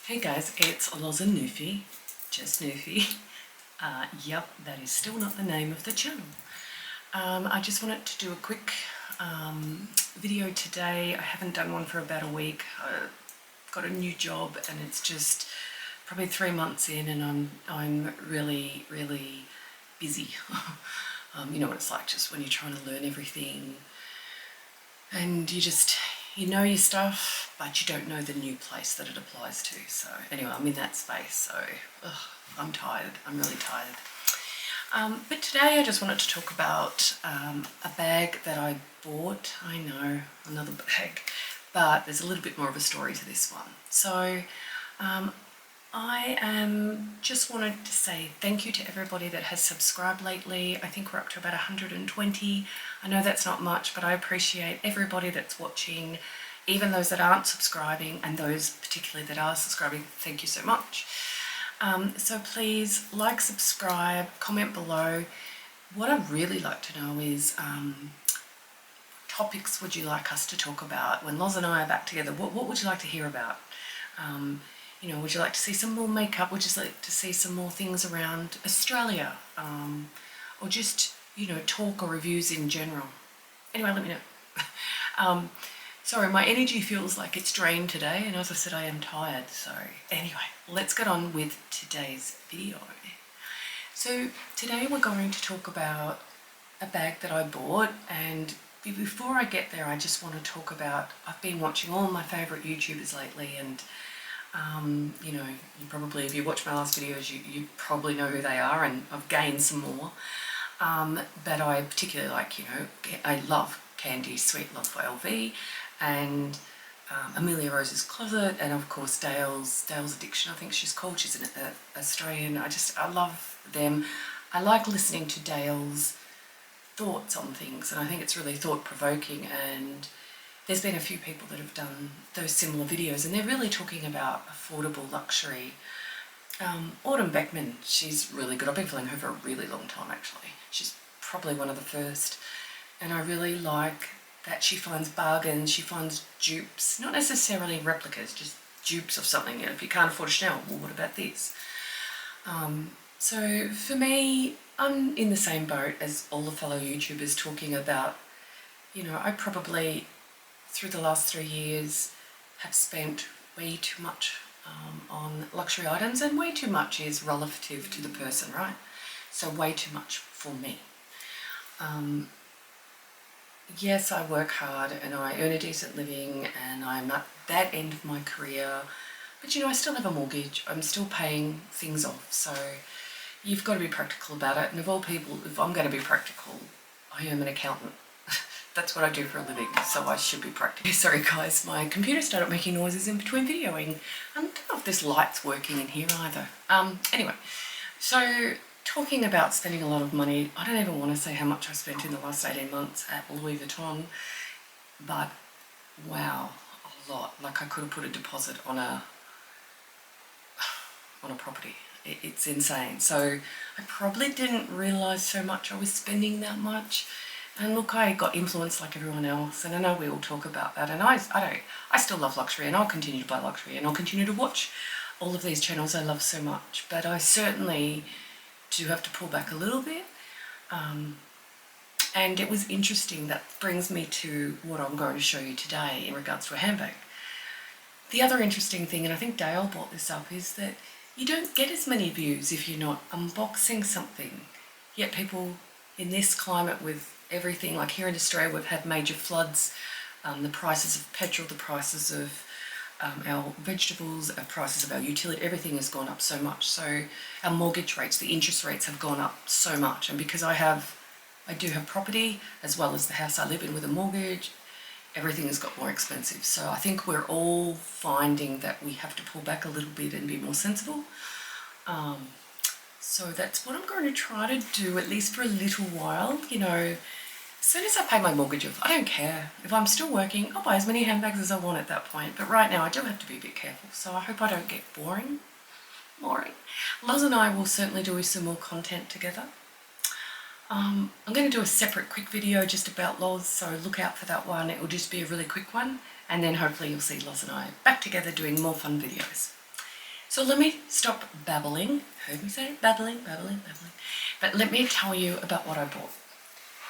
Hey guys, it's lozz&Noufy, just Noufy. Yep, that is still not the name of the channel. I just wanted to do a quick video today. I haven't done one for about a week. I've got a new job and it's just probably 3 months in and I'm really busy. You know what it's like just when you're trying to learn everything and you know your stuff, but you don't know the new place that it applies to. So anyway, I'm in that space, so I'm tired. I'm really tired. But today I just wanted to talk about a bag that I bought. I know, another bag, but there's a little bit more of a story to this one. So I just wanted to say thank you to everybody that has subscribed lately. I think we're up to about 120. I know that's not much, but I appreciate everybody that's watching, even those that aren't subscribing and those particularly that are subscribing. Thank you so much. So please like, subscribe, comment below. What I'd really like to know is topics would you like us to talk about when Loz and I are back together? What would you like to hear about? You know, would you like to see some more makeup? Would you like to see some more things around Australia? Or just, you know, talk or reviews in general? Anyway, let me know. Sorry, my energy feels like it's drained today, and as I said, I am tired. So anyway, let's get on with today's video. So today we're going to talk about a bag that I bought, and before I get there, I just want to talk about, I've been watching all my favourite YouTubers lately, and you know, you probably, if you watch my last videos, you probably know who they are, and I've gained some more. But I particularly like, you know, I love Candi, Sweet Love for LV, and Amelia Rose's Closet, and of course Dayles Addiction, I think she's called. She's an Australian. I love them. I like listening to Dayles' thoughts on things, and I think it's really thought-provoking, and there's been a few people that have done those similar videos, and they're really talking about affordable luxury. Autumn Beckham, she's really good. I've been following her for a really long time, actually. She's probably one of the first, and I really like that she finds bargains, she finds dupes, not necessarily replicas, just dupes of something. You know, if you can't afford a Chanel, well, what about this? So for me, I'm in the same boat as all the fellow YouTubers talking about, you know, I probably, through the last 3 years, have spent way too much on luxury items, and way too much is relative to the person, right? So way too much for me. Yes, I work hard and I earn a decent living and I'm at that end of my career, but you know, I still have a mortgage, I'm still paying things off, so you've got to be practical about it. And of all people, if I'm going to be practical, I am an accountant. That's what I do for a living, so I should be practical. Sorry guys, my computer started making noises in between videoing. I don't know if this light's working in here either. Anyway, so talking about spending a lot of money, I don't even want to say how much I spent in the last 18 months at Louis Vuitton, but wow, a lot. Like I could have put a deposit on a property. It's insane. So I probably didn't realise so much I was spending that much. And look, I got influenced like everyone else, and I know we all talk about that, and I still love luxury, and I'll continue to buy luxury, and I'll continue to watch all of these channels I love so much, but I certainly do have to pull back a little bit. And it was interesting. That brings me to what I'm going to show you today in regards to a handbag. The other interesting thing, and I think Dale brought this up, is that you don't get as many views if you're not unboxing something. Yet people in this climate with everything, like here in Australia, we've had major floods, the prices of petrol, the prices of our vegetables, the prices of our utility, everything has gone up so much. So our mortgage rates, the interest rates have gone up so much. And because I do have property as well as the house I live in with a mortgage, everything has got more expensive. So I think we're all finding that we have to pull back a little bit and be more sensible. So that's what I'm going to try to do, at least for a little while. You know, as soon as I pay my mortgage off, I don't care. If I'm still working, I'll buy as many handbags as I want at that point. But right now I do have to be a bit careful, so I hope I don't get boring. Loz and I will certainly do some more content together. I'm going to do a separate quick video just about Loz, so look out for that one. It will just be a really quick one, and then hopefully you'll see Loz and I back together doing more fun videos. So let me stop babbling. Heard me say it? Babbling. But let me tell you about what I bought.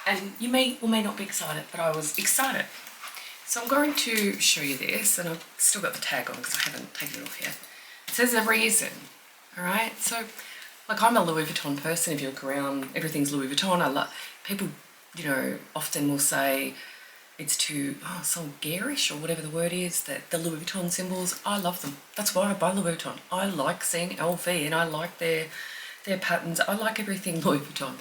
And you may or may not be excited, but I was excited. So I'm going to show you this, and I've still got the tag on because I haven't taken it off yet. It says a reason, all right? So, like, I'm a Louis Vuitton person. If you look around, everything's Louis Vuitton. I love, people, you know, often will say it's too, so garish or whatever the word is, that the Louis Vuitton symbols, I love them. That's why I buy Louis Vuitton. I like seeing LV, and I like their patterns. I like everything Louis Vuitton.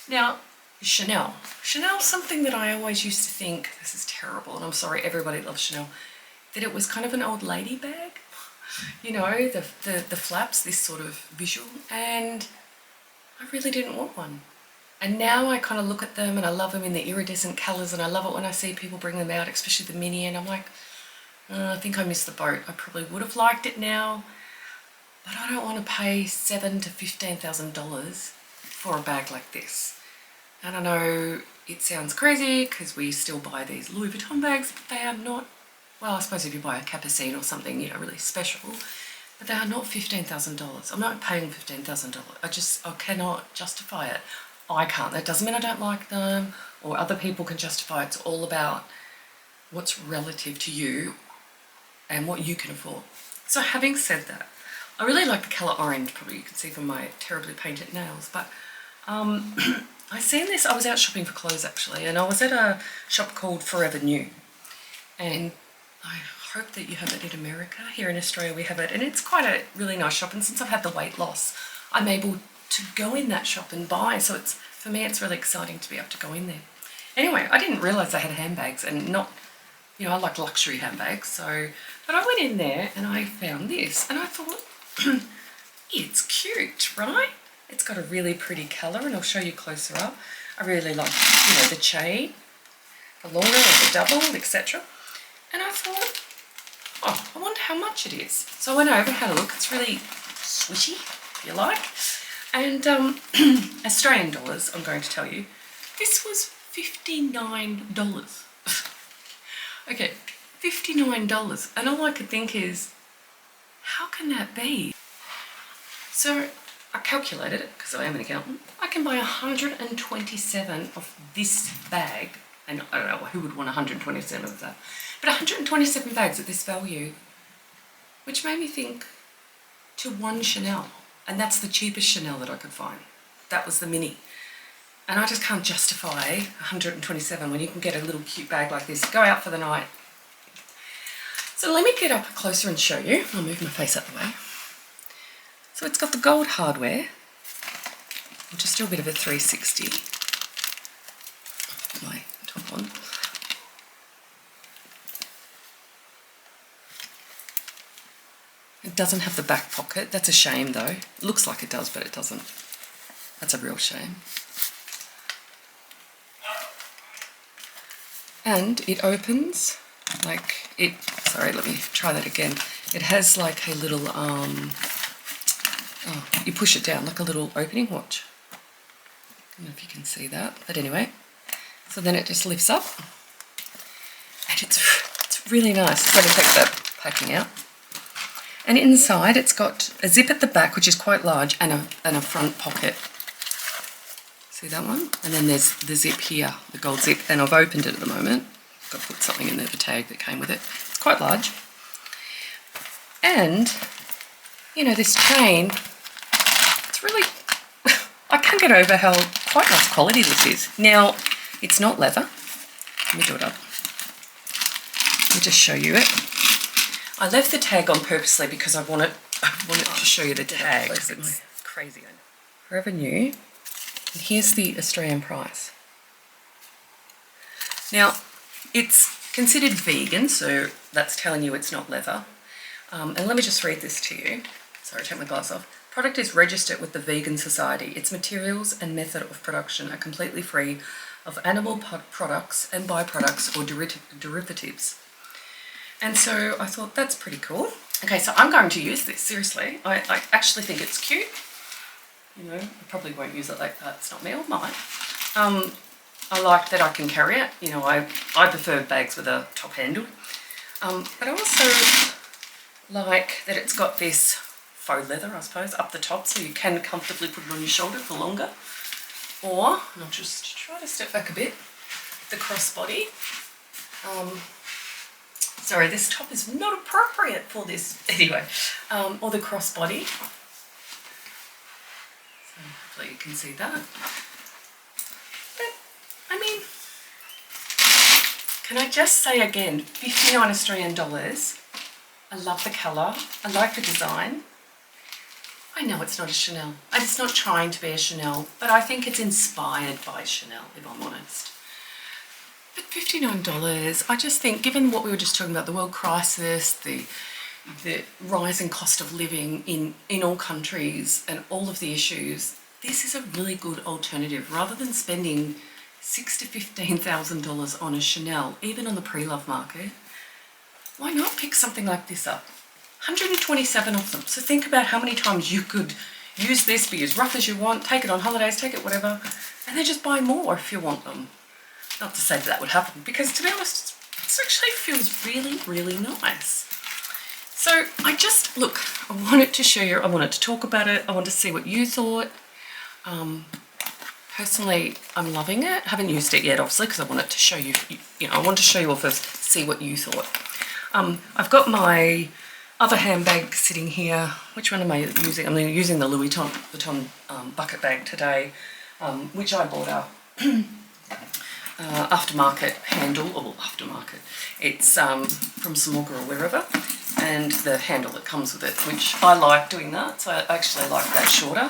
Now, Chanel's something that I always used to think, this is terrible, and I'm sorry, everybody loves Chanel, that it was kind of an old lady bag. You know, the flaps, this sort of visual, and I really didn't want one. And now I kind of look at them and I love them in the iridescent colours, and I love it when I see people bring them out, especially the mini, and I'm like, I think I missed the boat. I probably would have liked it now, but I don't want to pay $7,000 to $15,000 for a bag like this. And I know it sounds crazy because we still buy these Louis Vuitton bags, but they are not, well, I suppose if you buy a Capucine or something, you know, really special, but they are not $15,000. I'm not paying $15,000. I cannot justify it. I can't. That doesn't mean I don't like them or other people can justify it. It's all about what's relative to you and what you can afford. So having said that, I really like the colour orange, probably you can see from my terribly painted nails, but I seen this, I was out shopping for clothes actually, and I was at a shop called Forever New, and I hope that you have it in America. Here in Australia we have it, and it's quite a really nice shop, and since I've had the weight loss, I'm able to go in that shop and buy, so it's, for me it's really exciting to be able to go in there. Anyway, I didn't realise they had handbags, and not, you know, I like luxury handbags, so, but I went in there and I found this, and I thought, it's cute, right? It's got a really pretty colour, and I'll show you closer up. I really like, you know, the chain, the longer or the double, etc. And I thought, oh, I wonder how much it is. So I went over and had a look. It's really swishy, if you like. And Australian dollars, I'm going to tell you, this was $59. Okay, $59. And all I could think is, how can that be? So I calculated it, because I am an accountant. I can buy 127 of this bag, and I don't know who would want 127 of that, but 127 bags at this value, which made me think to one Chanel, and that's the cheapest Chanel that I could find. That was the mini. And I just can't justify 127 when you can get a little cute bag like this, go out for the night. So let me get up closer and show you. I'll move my face out the way. So it's got the gold hardware. I'll just do a bit of a 360. Put my top on. It doesn't have the back pocket. That's a shame though. It looks like it does, but it doesn't. That's a real shame. And it opens like it, sorry, let me try that again. It has like a little, you push it down like a little opening, watch. I don't know if you can see that, but anyway. So then it just lifts up, and it's really nice. So I'm going to take that packing out. And inside it's got a zip at the back, which is quite large, and a front pocket. See that one? And then there's the zip here, the gold zip, and I've opened it at the moment. I've got to put something in there, the tag that came with it. It's quite large. And, you know, this chain, it's really, I can't get over how quite nice quality this is. Now, it's not leather. Let me do it up. Let me just show you it. I left the tag on purposely because I wanted to show you the tag, because it's crazy. Forever New. And here's the Australian price. Now, it's considered vegan, so that's telling you it's not leather. And let me just read this to you. Sorry, take my glass off. Product is registered with the Vegan Society. Its materials and method of production are completely free of animal products and byproducts or derivatives. And so I thought that's pretty cool. Okay, so I'm going to use this, seriously. I actually think it's cute. You know, I probably won't use it like that. It's not me, or mine. I like that I can carry it. You know, I prefer bags with a top handle. But I also like that it's got this faux leather, I suppose, up the top, so you can comfortably put it on your shoulder for longer. Or, and I'll just try to step back a bit, the crossbody. Sorry, this top is not appropriate for this anyway. Or the crossbody. So hopefully you can see that. But, I mean, can I just say again, 59 Australian dollars. I love the colour. I like the design. I know it's not a Chanel. And it's not trying to be a Chanel, but I think it's inspired by Chanel, if I'm honest. But $59, I just think, given what we were just talking about, the world crisis, the rising cost of living in all countries and all of the issues, this is a really good alternative. Rather than spending $6,000 to $15,000 on a Chanel, even on the pre-love market, why not pick something like this up? 127 of them. So think about how many times you could use this, be as rough as you want, take it on holidays, take it whatever, and then just buy more if you want them. Not to say that would happen, because to be honest, this actually feels really, really nice. So I just, look, I wanted to show you, I wanted to talk about it, I wanted to see what you thought. Personally, I'm loving it. I haven't used it yet, obviously, because I wanted to show you, I wanted to show you all first, see what you thought. I've got my other handbag sitting here. Which one am I using? I'm using the Louis Vuitton bucket bag today, which I bought a aftermarket handle, or aftermarket. It's from Smogger or wherever, and the handle that comes with it, which I like doing that, so I actually like that shorter.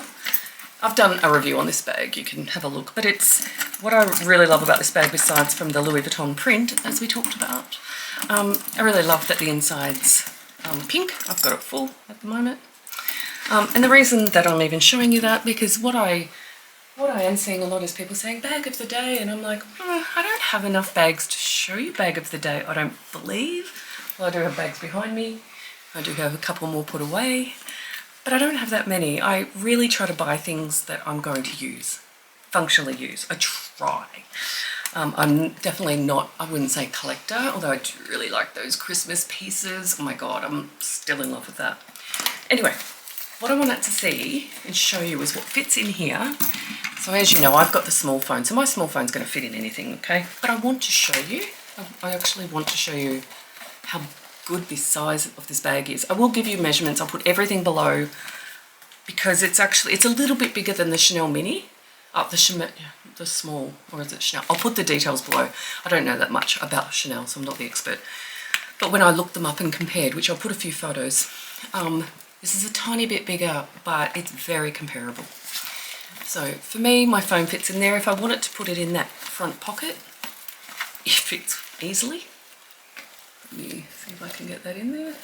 I've done a review on this bag, you can have a look, but it's what I really love about this bag, besides from the Louis Vuitton print, as we talked about. I really love that the inside's pink. I've got it full at the moment. And the reason that I'm even showing you that, because what I am seeing a lot is people saying bag of the day, and I'm like, I don't have enough bags to show you bag of the day, I don't believe. Well, I do have bags behind me. I do have a couple more put away, but I don't have that many. I really try to buy things that I'm going to use, functionally use. I try. I'm definitely not, I wouldn't say collector, although I do really like those Christmas pieces. Oh my God, I'm still in love with that. Anyway, what I wanted to see and show you is what fits in here. So as you know, I've got the small phone, so my small phone's going to fit in anything, okay? But I want to show you, I actually want to show you how good this size of this bag is. I will give you measurements, I'll put everything below, because it's a little bit bigger than the Chanel Mini. The small, or is it Chanel? I'll put the details below. I don't know that much about Chanel, so I'm not the expert. But when I looked them up and compared, which I'll put a few photos, this is a tiny bit bigger, but it's very comparable. So for me, my phone fits in there. If I wanted to put it in that front pocket, it fits easily. Let me see if I can get that in there.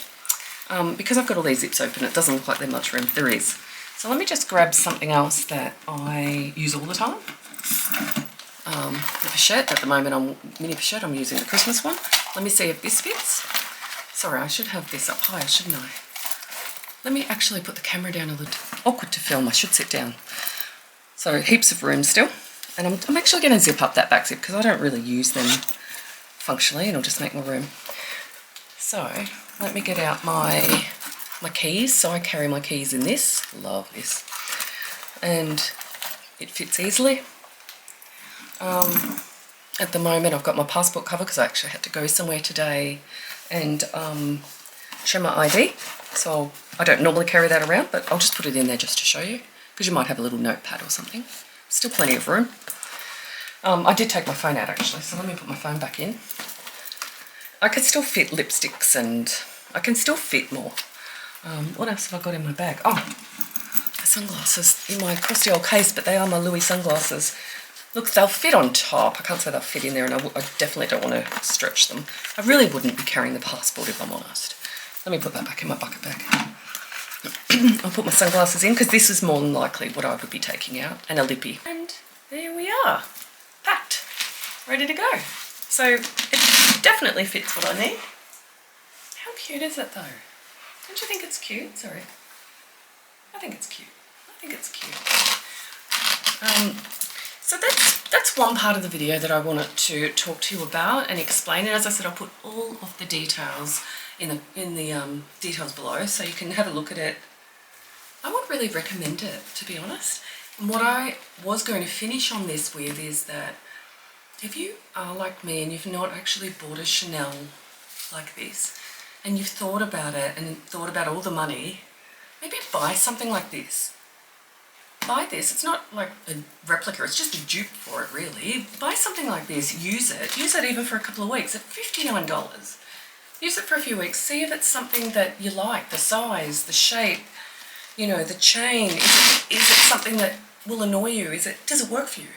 Because I've got all these zips open, it doesn't look like there's much room. There is. So let me just grab something else that I use all the time. The pochette, at the moment, mini pochette, I'm using the Christmas one. Let me see if this fits. Sorry, I should have this up higher, shouldn't I? Let me actually put the camera down a little. Awkward to film, I should sit down. So heaps of room still. And I'm actually going to zip up that back zip because I don't really use them functionally, and it'll just make more room. So let me get out my keys. So I carry my keys in this. Love this. And it fits easily. At the moment I've got my passport cover because I actually had to go somewhere today and show my ID. So I don't normally carry that around, but I'll just put it in there just to show you, because you might have a little notepad or something. Still plenty of room. I did take my phone out actually, so let me put my phone back in. I can still fit lipsticks and I can still fit more. What else have I got in my bag? Oh, the sunglasses in my crusty old case, but they are my Louis sunglasses. Look, they'll fit on top. I can't say they'll fit in there, and I definitely don't want to stretch them. I really wouldn't be carrying the passport if I'm honest. Let me put that back in my bucket bag. I'll put my sunglasses in because this is more than likely what I would be taking out, and a lippy. And there we are, packed, ready to go. So it definitely fits what I need. How cute is it though? Don't you think it's cute? Sorry. I think it's cute. I think it's cute. So that's one part of the video that I wanted to talk to you about and explain. And as I said, I'll put all of the details in the details below, so you can have a look at it I would really recommend it, to be honest. And what I was going to finish on this with is that if you are like me and you've not actually bought a Chanel like this, and you've thought about it and thought about all the money, maybe buy something like this. Buy this. It's not like a replica, it's just a dupe for it really. Buy something like this, use it even for a couple of weeks at $59. Use it for a few weeks, see if it's something that you like, the size, the shape, you know, the chain. Is it something that will annoy you? Does it work for you?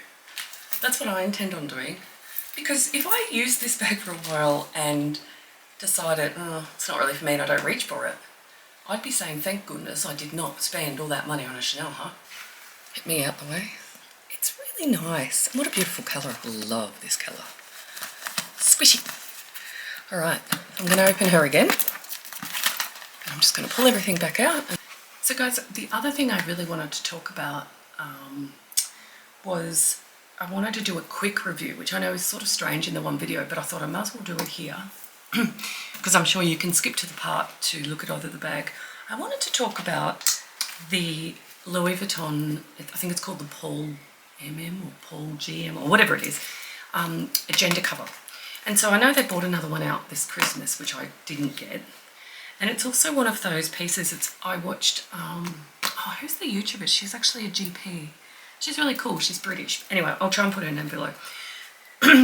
That's what I intend on doing. Because if I use this bag for a while and decided, oh, it's not really for me and I don't reach for it, I'd be saying, thank goodness I did not spend all that money on a Chanel, huh? Get me out the way. It's really nice. What a beautiful colour. I love this colour. Squishy. All right, I'm going to open her again. I'm just going to pull everything back out. So guys, the other thing I really wanted to talk about was I wanted to do a quick review, which I know is sort of strange in the one video, but I thought I might as well do it here because I'm sure you can skip to the part to look at either the bag. I wanted to talk about the Louis Vuitton, I think it's called the Paul MM or Paul GM or whatever it is, Agenda cover. And so I know they bought another one out this Christmas, which I didn't get. And it's also one of those pieces, I watched, who's the YouTuber? She's actually a GP. She's really cool, she's British. Anyway, I'll try and put her name below.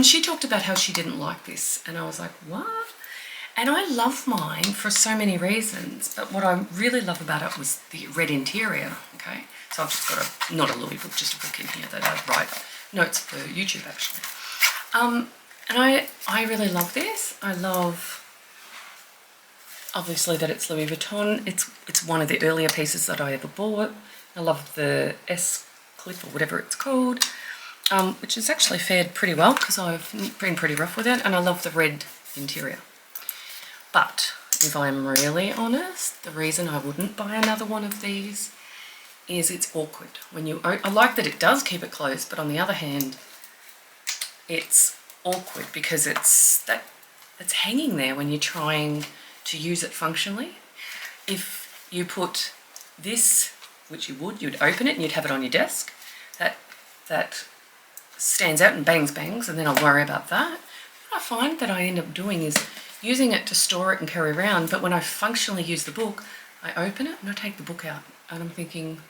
She talked about how she didn't like this, and I was like, what? And I love mine for so many reasons, but what I really love about it was the red interior, okay? So I've just got not a Louis book, just a book in here that I write notes for YouTube actually. And I really love this. I love, obviously, that it's Louis Vuitton. It's one of the earlier pieces that I ever bought. I love the S-clip or whatever it's called, which has actually fared pretty well because I've been pretty rough with it, and I love the red interior. But if I'm really honest, the reason I wouldn't buy another one of these is it's awkward. I like that it does keep it closed, but on the other hand, it's awkward because it's hanging there when you're trying to use it functionally. If you put this, which you'd open it and you'd have it on your desk, that stands out and bangs, and then I'll worry about that. What I find that I end up doing is using it to store it and carry around, but when I functionally use the book, I open it and I take the book out and I'm thinking,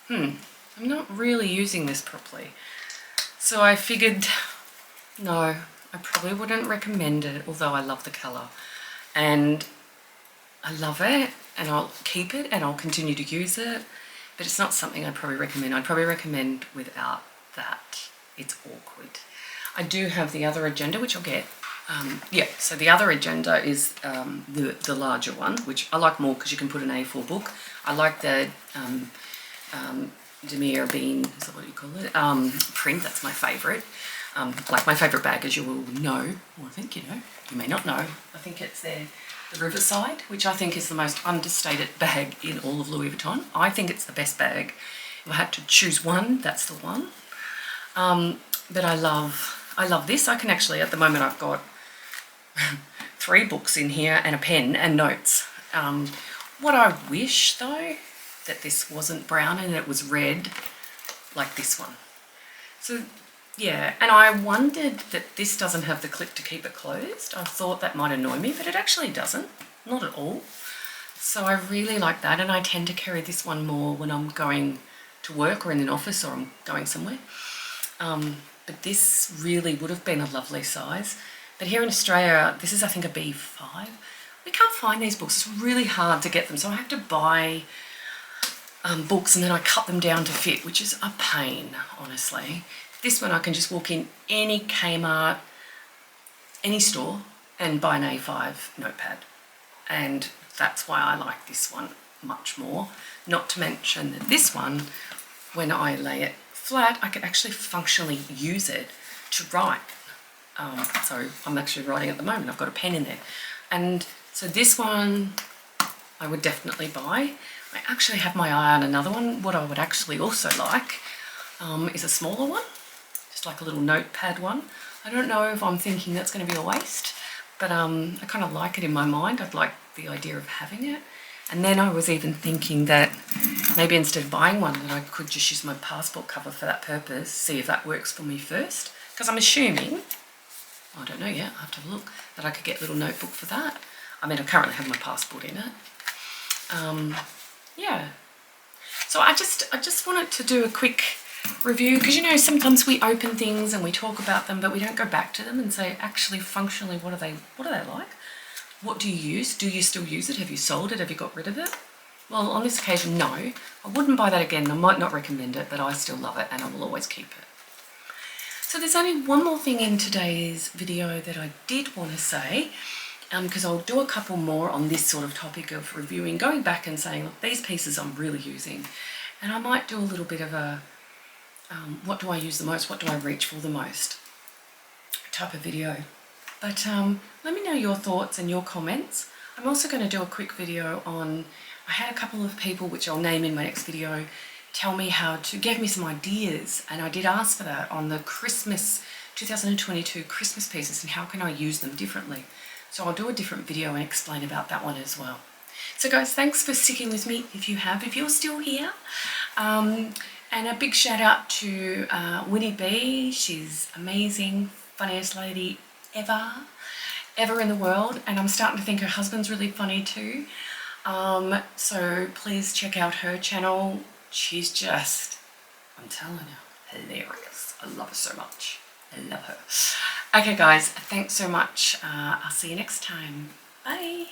I'm not really using this properly. So I figured, no, I probably wouldn't recommend it, although I love the colour. And I love it, and I'll keep it, and I'll continue to use it, but it's not something I'd probably recommend. I'd probably recommend without that. It's awkward. I do have the other Agenda, which I'll get. So the other Agenda is the larger one, which I like more because you can put an A4 book. I like the Demier Bean, is that what you call it? Print, that's my favourite. Like my favourite bag, as you will know, or I think you know, you may not know, I think it's the Riverside, which I think is the most understated bag in all of Louis Vuitton. I think it's the best bag. If I had to choose one, that's the one. But I love this. I can actually, at the moment, I've got 3 books in here and a pen and notes. What I wish, though, that this wasn't brown and it was red, like this one. So, yeah, and I wondered that this doesn't have the clip to keep it closed. I thought that might annoy me, but it actually doesn't. Not at all. So I really like that, and I tend to carry this one more when I'm going to work or in an office or I'm going somewhere. But this really would have been a lovely size. But here in Australia, this is I think a B5. We can't find these books. It's really hard to get them. So I have to buy books and then I cut them down to fit, which is a pain, honestly. This one I can just walk in any Kmart, any store and buy an A5 notepad. And that's why I like this one much more. Not to mention that this one, when I lay it flat, I can actually functionally use it to write. So I'm actually writing at the moment. I've got a pen in there. And so this one I would definitely buy. I actually have my eye on another one. What I would actually also like is a smaller one, just like a little notepad one. I don't know if I'm thinking that's going to be a waste, but I kind of like it in my mind. I'd like the idea of having it. And then I was even thinking that maybe instead of buying one, that I could just use my passport cover for that purpose, see if that works for me first. Because I'm assuming, I don't know yet, I have to have a look, that I could get a little notebook for that. I mean, I currently have my passport in it. Yeah. So I just wanted to do a quick review, because you know, sometimes we open things and we talk about them, but we don't go back to them and say, actually, functionally, what are they like? What do you use? Do you still use it? Have you sold it? Have you got rid of it? Well, on this occasion, no. I wouldn't buy that again. I might not recommend it, but I still love it and I will always keep it. So there's only one more thing in today's video that I did want to say, because I'll do a couple more on this sort of topic of reviewing, going back and saying, look, these pieces I'm really using. And I might do a little bit of a, what do I use the most? What do I reach for the most? Type of video. But let me know your thoughts and your comments. I'm also going to do a quick video on, I had a couple of people, which I'll name in my next video, tell me how to, give me some ideas, and I did ask for that on the Christmas 2022 Christmas pieces and how can I use them differently. So I'll do a different video and explain about that one as well. So guys, thanks for sticking with me if you're still here. And a big shout out to Winnie Bee. She's amazing, funniest lady ever in the world, and I'm starting to think her husband's really funny too. So please check out her channel. She's just, I'm telling you, hilarious. I love her so much. I love her. Okay guys, thanks so much. I'll see you next time. Bye.